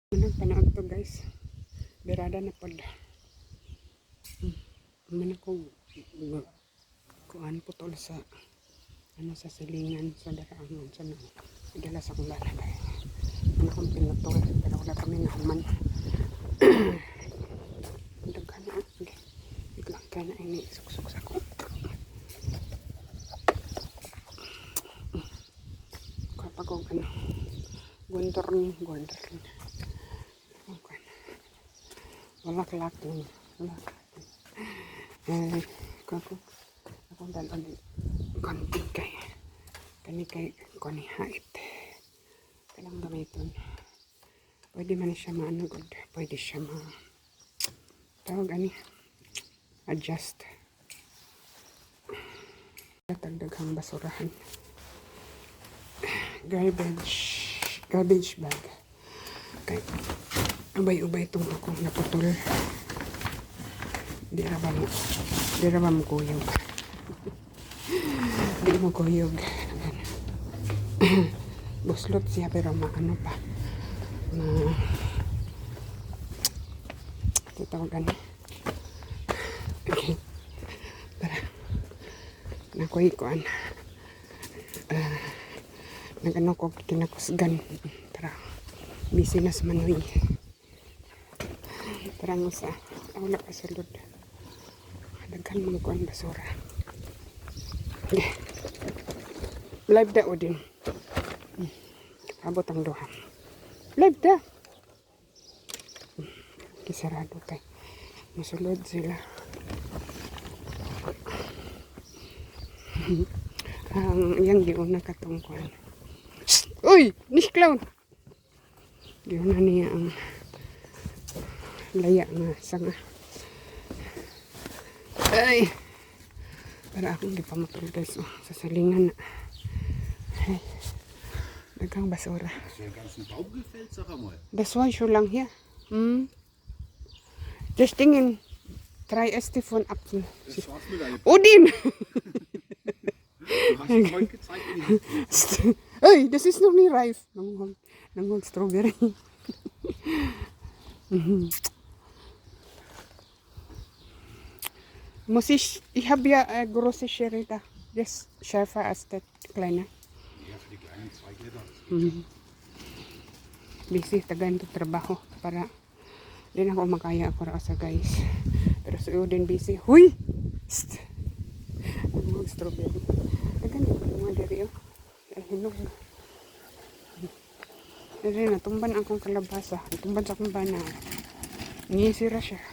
Panood to guys. Berada na pod. Mana ko kuan putol sa sa silingan sa darangan sa nang idala sa kong bana kay ano kong pinutol pero wala kami naman. Daghan na biglang ka na ini suksok sa ko. Kapag ko guntor ni. Wala kalaking. Ako dalon konting kay kani hait. Kailang gamiton. Pwede man siya maano good. Pwede siya tawag adjust. Tagdaghang basurahan. Garbage bag. Okay. Ubay-ubay itong ako naputol. Di ra ba mo kuyog. Di mo kuyog. Buslot siya pero maano pa. Tatawagan. Okay. Para nakuha koan. Nagano ko kinakusgan. Tara. Busy na sa manoy. Parang usa wala ka sulod. Daghan mo ko ang basura. Okay. Live da odin. Abot ang duha. Live da. Kisarado kay masulod sila. Ang yang giuna katong kuan. Uy, nicht clown. Giuna niya ang laya nga sanga. Ay, para akong gipamutol guys sa salingan na. Ay, daghang basura. Das war schon lang hier. Just dingen 3 Äste von Apfel. Odin! Hey, das ist noch nicht reif. Nanghang strawberry. Ich habe ja große Schere da. Das schärfer als das kleine. Ja, für die kleinen 2 Liter. Busy, tagaan to trabaho para di na ako makaya ako ra sa guys. Pero sa din busy. Huy! Ang strawberry. Tagaan ko mga diri oh. Hinog. Diri na tumban akong kalabasa. Tumban sa akong bana. Ngisira siya.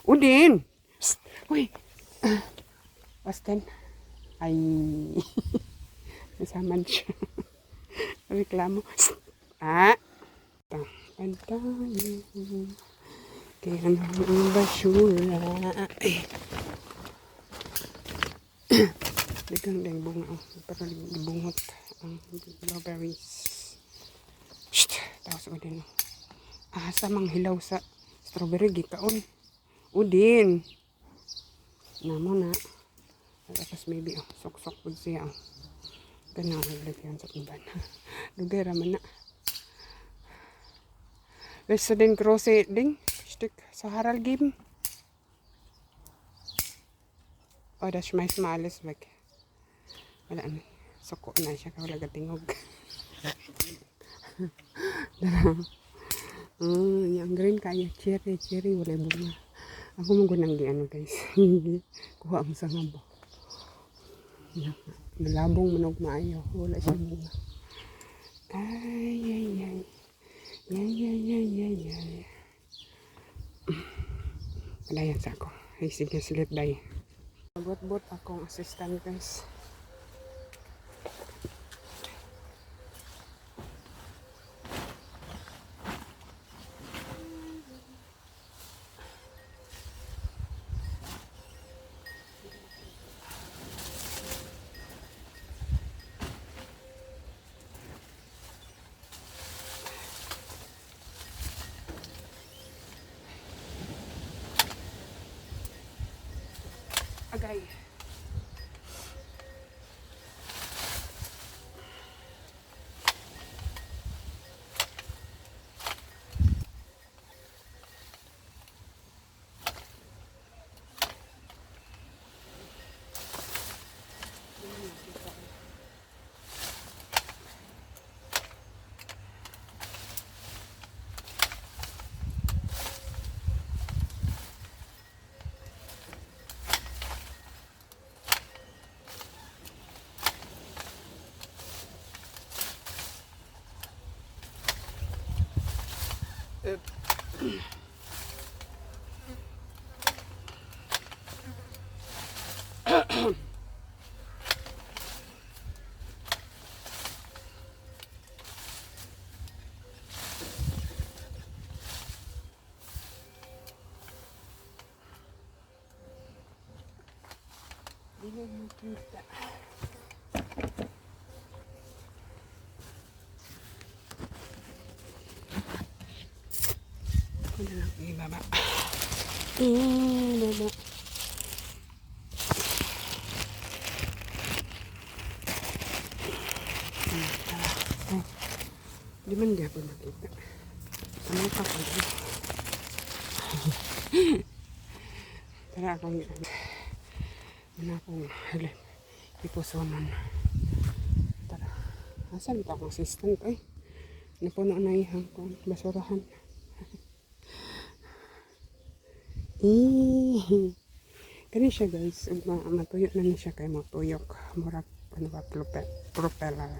Udin! Uy! Austin. Ay. Nasaman siya. Reklamo. Pantayo. Kaya ang basura. Dagang dang bunga. Pero bungot ang blueberries. Tapos udin. Asa mang hilaw sa strawberry gikaon. Udin. Namo na. Tapos maybe sok-sok po siya. Ganang naglagyan sa iban. Lugera man na. Willst du den große Ding? Stück Sahara geben? Oh, das schmeißt mal alles weg. Wala na. Soko na siya. Wala gatingog. Yung green kaya. Cherry. Wala bunga. Ako magunang guys. Kuha ang sangabo. Nalabong manog maayo. Wala siya bunga. Ay. Palayan sa ako. Ay, sige, silit day. Bot akong assistant guys. Agay. Hindi mo kita. Ako na lang ibaba. Ibaba. Di man di ako makita. Sama pa ko. Tara akong ano akong halip. Ipusonon. Tara. Asan pa akong assistant? Ay, napuno na ihang ko. Basurahan. Kani siya guys. Matuyo na niya siya kay matuyok. Murag ano ba propeller.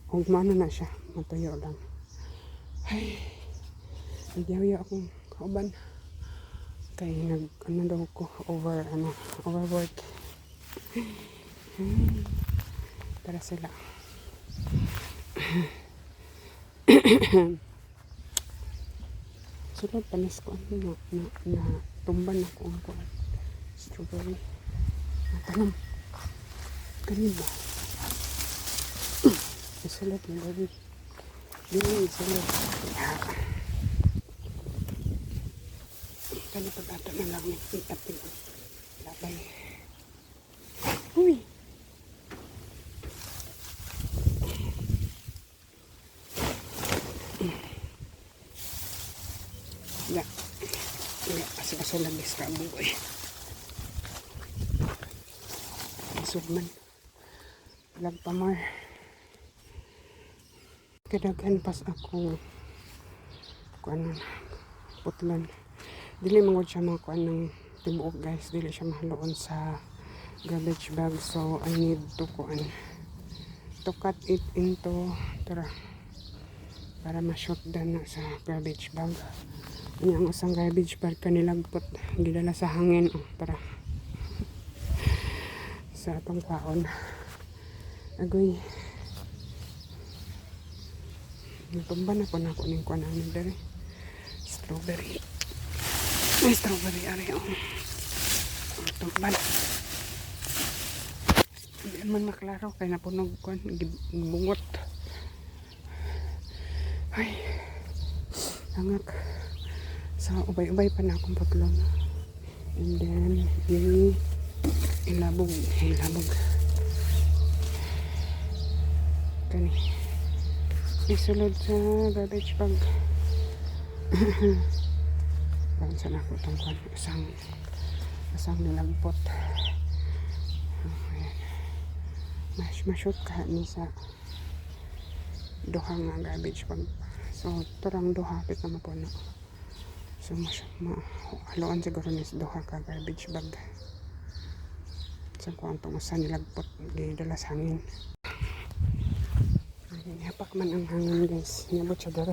Kung mano na siya, matuyo lang. Ay, nagyawi akong kauban. Kaya ano daw ko, overwork. Para sila. Sulod panis ko, na tumban ako ang strawberry. Natanong. Ganun ba? Isulod mo baby. Dili isulod. Kani pagkato na lang ni ating labay. Uy! Ya. Ya, kasi labis ka bugoy. Isugman. Lagpamar. Kadagan pas ako kuanan putlan. Dili mangod siya mga kuan ng tibuok guys, dili siya mahaluon sa garbage bag, so I need to cut it into para ma-shoot na sa garbage bag. Ang usang garbage bag kanilagpot gidala sa hangin para sa atong kaon. Agoy. Natumba na po na ako ng kuwan namin dali. Strawberry. May strawberry ari o. Tumba na. Hindi man maklaro kaya napunog kuwan. Bungot. Ay. Hangak. Sa ubay-ubay pa na akong paglon. And then, ilabog. Kani. Isulod sa garbage bag. Parang saan ako itong asang nilagpot. Ayan. Mashoot ka ni sa duha nga garbage bag. So, turang duha pit na mapuno. So, haluan siguro ni sa duha ka garbage bag. So, kung itong asa nilagpot, dala sa hangin. Hapak man ang hangin guys. Nabot siya dara.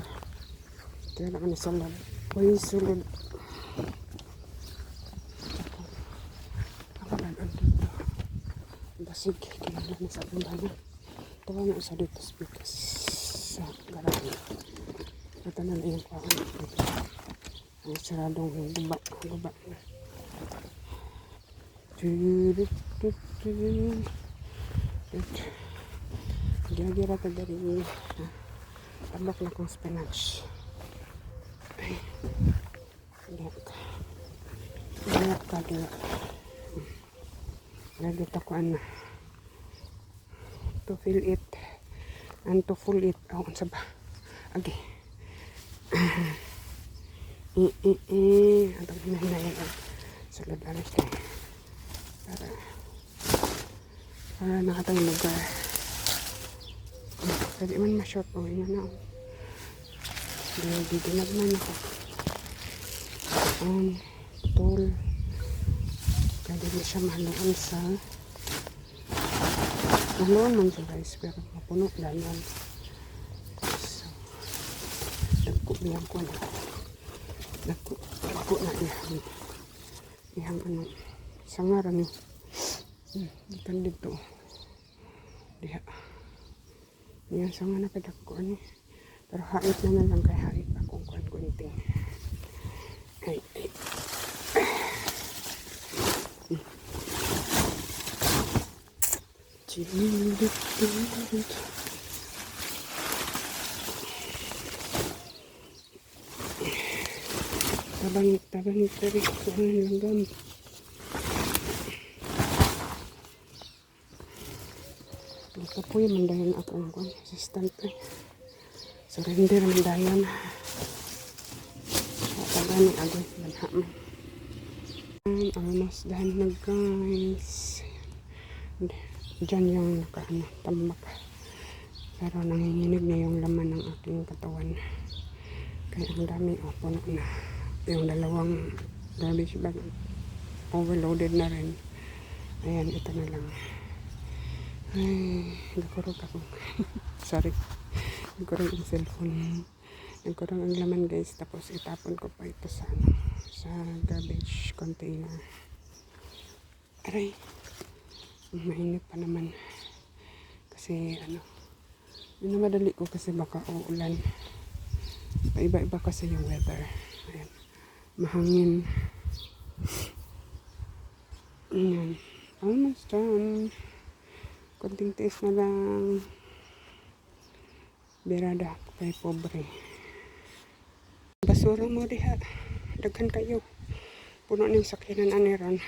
Kaya naman sa lab. Uy, sulod. Ako nag-on dito. Basig. Kinala na sa bambana. Tawa na isa dito speakers. Sa garahe. Ito na lang yung kuhaan. Ang saradong guba. Gira-gira ka dari tabak na kong spinach. Ay, diyak ka nagdito ko to fill it and to full it. Ang saba agi atong hinahinayag sulod alis tayo para nakatang lugar. Pwede man ma-short o yun na. Didinag man ako. Putol. Pwede na siya mahaluan sa mahaluan man siya guys. Pero mapuno lang yan. biyang ko na. Nagko na ihang ano. Sangaran yun. Ikan dito. Diha. Yan sanga na kadagko ni. Pero hait na lang kay hait akong kunting. Ay. Tabang tari kuhan langgam. Ito po yung mandayan akong assistant eh. Surrender mandayan. Tagani agoy banha man. Almost done na guys. Diyan yung tambak. Pero nanginginig na yung laman ng aking katawan. Kaya ang dami, puno na. Yung dalawang garbage bag, overloaded na rin. Ayan, ito na lang. Ay, nagkurog ako. Sorry. Nagkurog ang cellphone. Nagkurog ang laman guys. Tapos itapon ko pa ito sa garbage container. Aray. Mainit pa naman. Kasi madali ko kasi baka uulan. Iba-iba kasi yung weather. Ayan. Mahangin. Ayan. Almost done. Kunting tiis na lang. Birada kay pobre. Basura mo diha. Daghan kayo. Puno ng sakyanan aniron.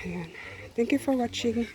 Ayan. Thank you for watching.